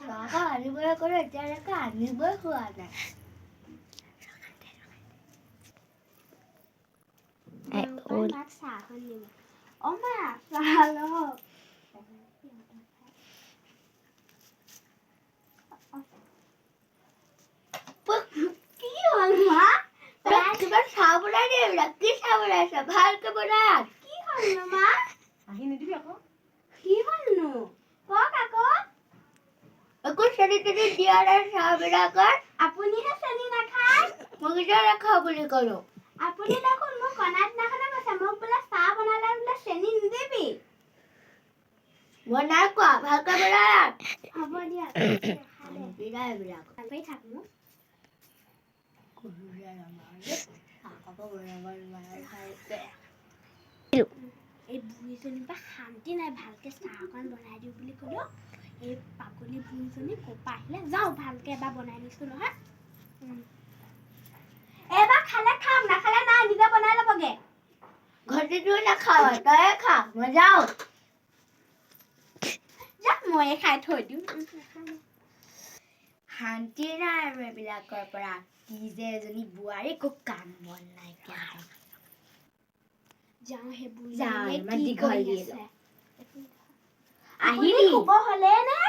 চাহ আনিবলৈ ক'লে এতিয়ালৈকে আনিবই হোৱা নাই। কি হ'ল মা? কিবা চাহ বনাই দে এইবিলাক। কি চাহ বনাইছা? ভালকে বনা। কি হ'লনো মা? আহি নিদিবি আকৌ। কি হ'লনো? কওক আকৌ। একো চেনি-তেনি দিয়া নাই চাহবিলাকত। আপুনিহে চেনি নাখায়। মই কেতিয়া নাখাওঁ বুলি ক'লো? আপুনি দেখোন মোক কণা দিনাখনে কৈছে মোক বোলে চাহ বনালে বোলে চেনি নিদিবি। মই নাই কোৱা, ভালকে বনা। হ'ব দিয়ক। বিনা এইবিলাক। ভালকৈ থাক মোক। এই বুঢ়ীজনীৰ পৰা শান্তি নাই, ভালকে চাহ অকণ বনাই দিওঁ বুলি ক'লো। এই পাগলী বুঢ়ীজনী ক'ৰপা আহিলে, যাওঁ ভালকে এবাৰ বনাই দিছোঁ নহয়। এবাৰ খালে খাম, নাখালে নাই, নিজে বনাই ল'বগে। ঘটিটো নাখাওঁ, তয়ে খা, মই যাওঁ। যা ময়ে খাই থৈ দিওঁ। শান্তি নাই আৰু এইবিলাকৰ পৰা। কি যে এজনী বোৱাৰী একো কাম বন নাই কৰা। যাওঁ সেই যাওঁ, বুঢ়ীজনীয়ে ইমান কি দীঘল কৰি দিয়ে আছে। আহিলি শুব হ'লে নে?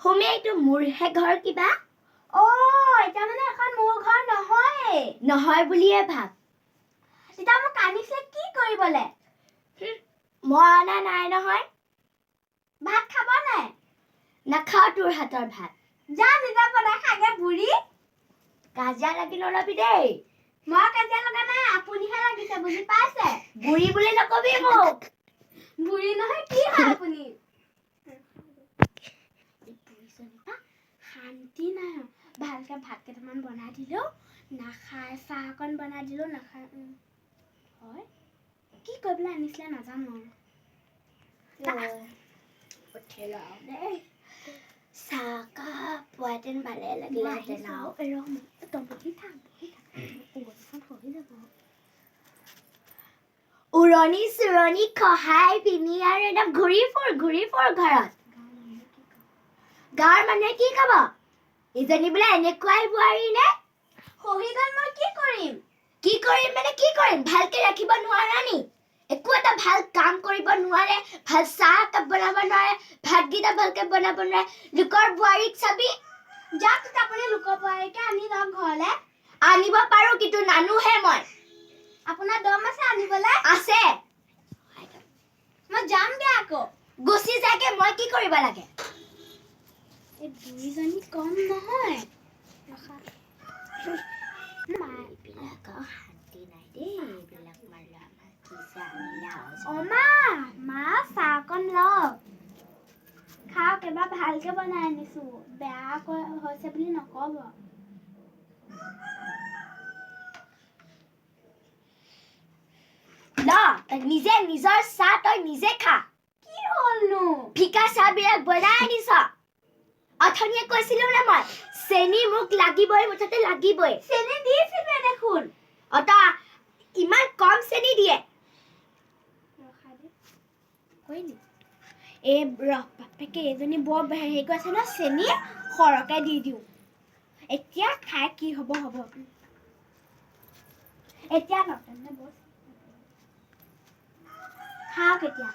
সুমি, এইটো মোৰহে ঘৰ কিবা। এতিয়া মানে এখন মোৰ ঘৰ নহয়ে। নহয় বুলিয়ে ভাব। তেতিয়া মোক আনিছে কি কৰিবলে? মই অনা নাই নহয়। ভাত খাব নাই? নাখাওঁ তোৰ হাতৰ ভাত। যা নিজে বনাই খাগে বুঢ়ী। কাজিয়া লাগি নলবি দেই। মই কাজিয়া লগা নাই, আপুনিহে লাগিছে বুজি পাইছে? বুঢ়ী বুলি নকবি মোক। বুঢ়ী নহয় কি হয় আপুনি? শান্তি নাই। ভালকে ভাত কেইটামান বনাই দিলেও নাখায়, চাহ অকণ বনাই দিলেও নাখায়। হয় কি কৰিবলৈ আনিছিলে নাজানো। চাহকাপ পোৱাহেঁতেন ভালে লাগিলেহেঁতেন আৰু। উৰণি চুৰণি খহাই পিনি আৰু একদম ঘূৰি ফুৰ ঘৰত। গাঁৱৰ মানুহে কি খাব? ইজনী বোলে এনেকুৱাই বোৱাৰী নে? সহি গ'ল মই কি কৰিম? কি কৰিম মানে কি কৰিম? ভালকে ৰাখিব নোৱাৰা নি? একো এটা ভাল কাম কৰিব নোৱাৰে, ভাল চাহ একাপ বনাব নোৱাৰে, ভাতকেইটা ভালকে বনাব নোৱাৰে। লোকৰ বোৱাৰীক চাবি। যাওক আপুনি লোকৰ বোৱাৰীকে আনি লওক ঘৰলে। আনিব পাৰো কিন্তু নানোহে মই। আপোনাৰ দম আছে আনিবলে? আছে। মই যামগে আকৌ। গুচি যাগে, মই কি কৰিব লাগে? এই বুঢ়ীজনী কম নহয়। শান্তি নাই দেই এইবিলাক মাৰিলা মা চাহ অকণ লওক। খাওক, এবাৰ ভালকে বনাই আনিছো। বেয়া হৈছে বুলি নকব। নিজে নিজৰ চাহ তই নিজে খা। কি হ'লনো? ফিকা চাহ বিলাক বনাই আনিছ। অথনিয়ে কৈছিলো না মই, চেনি মোক লাগিবই, মুঠতে লাগিবই। চেনি দিছিলে দেখোন। ইমান কম চেনি দিয়ে। এই বাপেকে এজনী বৰ হেৰি কৈছে ন, চেনি সৰহকে দি দিওঁ। এতিয়া খাই কি হ'ব। এতিয়া খাওক এতিয়া।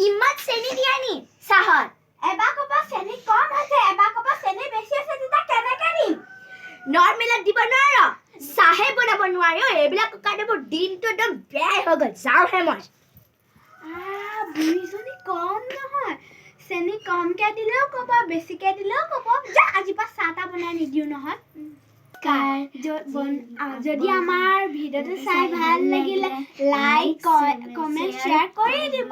ইমান চেনি দিয়া নি চাহত? এবাৰ ক'ব চেনি কম আছে, এবাৰ ক'ব চেনি বেছি আছে, তেতিয়া কেনেকে দিম? নৰ্মেলত দিব নোৱাৰ, চাহে বনাব নোৱাৰি। এইবিলাকৰ কাৰণে মোৰ দিনটো একদম বেয়াই হৈ গ'ল। যাওঁহে মই। বুঢ়ীজনী কম নহয়। চেনি কমকে দিলেও ক'ব, বেছিকে দিলেও ক'ব। যা আজিৰ পৰা চাহ তাহ বনাই নিদিওঁ নহয়। যদি আমাৰ ভিডিঅ'টো চাই ভাল লাগিলে লাইক, কমেণ্ট, শ্বেয়াৰ কৰি দিব।